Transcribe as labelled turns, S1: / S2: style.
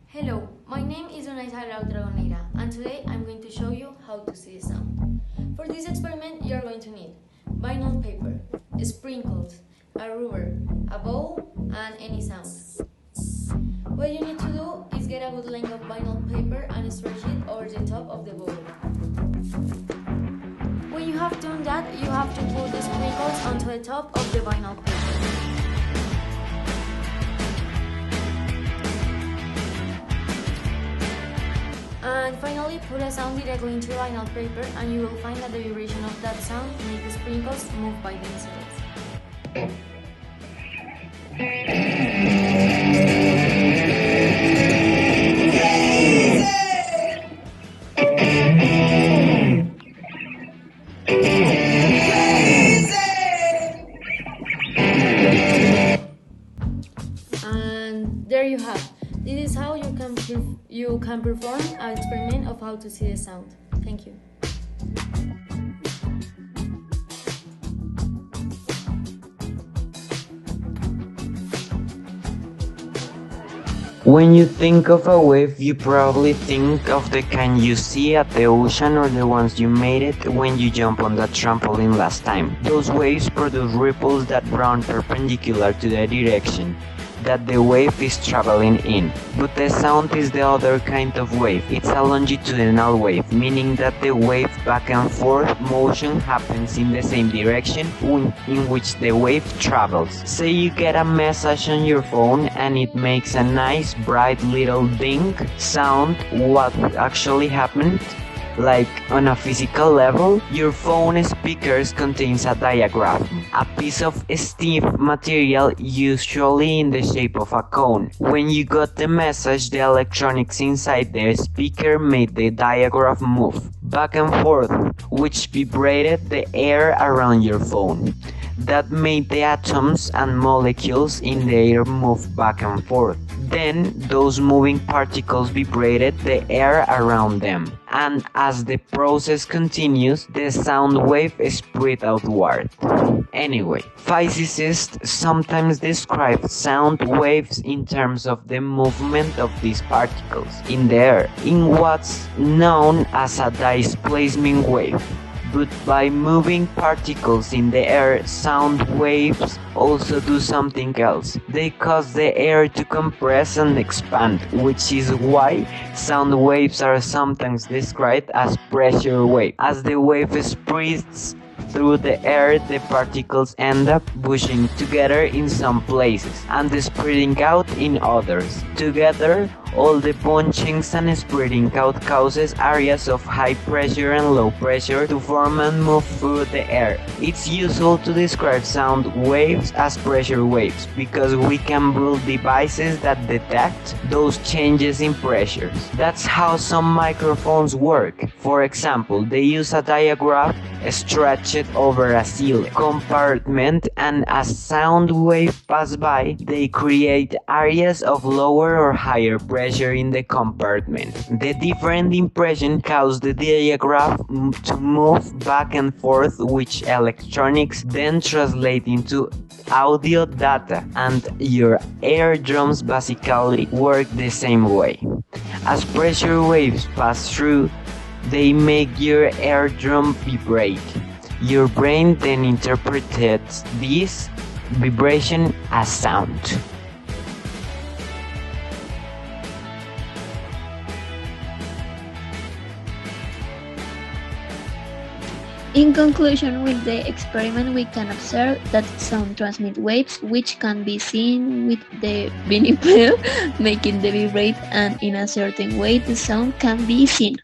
S1: Hello, my name is Unaisa Dragonera, and today I'm going to show you how to see the sound. For this experiment, you're going to need vinyl paper, sprinkles, a rubber, a bowl, and any sound. What you need to do is get a good length of vinyl paper and stretch it over the top of the bowl. When you have done that, you have to put the sprinkles onto the top of the vinyl paper. And finally, put a sound directly into vinyl paper and you will find that the vibration of that sound makes the sprinkles move by themselves. And there you have. This is how you can perform an experiment of how to see the sound. Thank you.
S2: When you think of a wave, you probably think of the kind you see at the ocean or the ones you made it when you jump on that trampoline last time. Those waves produce ripples that run perpendicular to the direction that the wave is traveling in. But the sound is the other kind of wave. It's a longitudinal wave, meaning that the wave back and forth motion happens in the same direction in which the wave travels. Say you get a message on your phone and it makes a nice bright little ding sound. What actually happened? Like on a physical level, your phone speakers contains a diaphragm, a piece of stiff material usually in the shape of a cone. When you got the message, the electronics inside the speaker made the diaphragm move back and forth, which vibrated the air around your phone. That made the atoms and molecules in the air move back and forth. Then those moving particles vibrated the air around them, and as the process continues, the sound wave spread outward. Anyway, physicists sometimes describe sound waves in terms of the movement of these particles in the air, in what's known as a displacement wave. But by moving particles in the air, sound waves also do something else. They cause the air to compress and expand, which is why sound waves are sometimes described as pressure waves. As the wave spreads through the air, the particles end up bushing together in some places and spreading out in others. Together, all the bunchings and spreading out causes areas of high pressure and low pressure to form and move through the air. It's useful to describe sound waves as pressure waves because we can build devices that detect those changes in pressures. That's how some microphones work. For example, they use a diaphragm stretched over a sealed compartment, and as sound waves pass by, they create areas of lower or higher pressure in the compartment. The different impression cause the diaphragm to move back and forth, which electronics then translate into audio data, and your eardrums basically work the same way. As pressure waves pass through, they make your eardrum vibrate. Your brain then interprets this vibration as sound.
S3: In conclusion, with the experiment we can observe that sound transmits waves which can be seen with the binipedal, making the vibrate, and in a certain way the sound can be seen.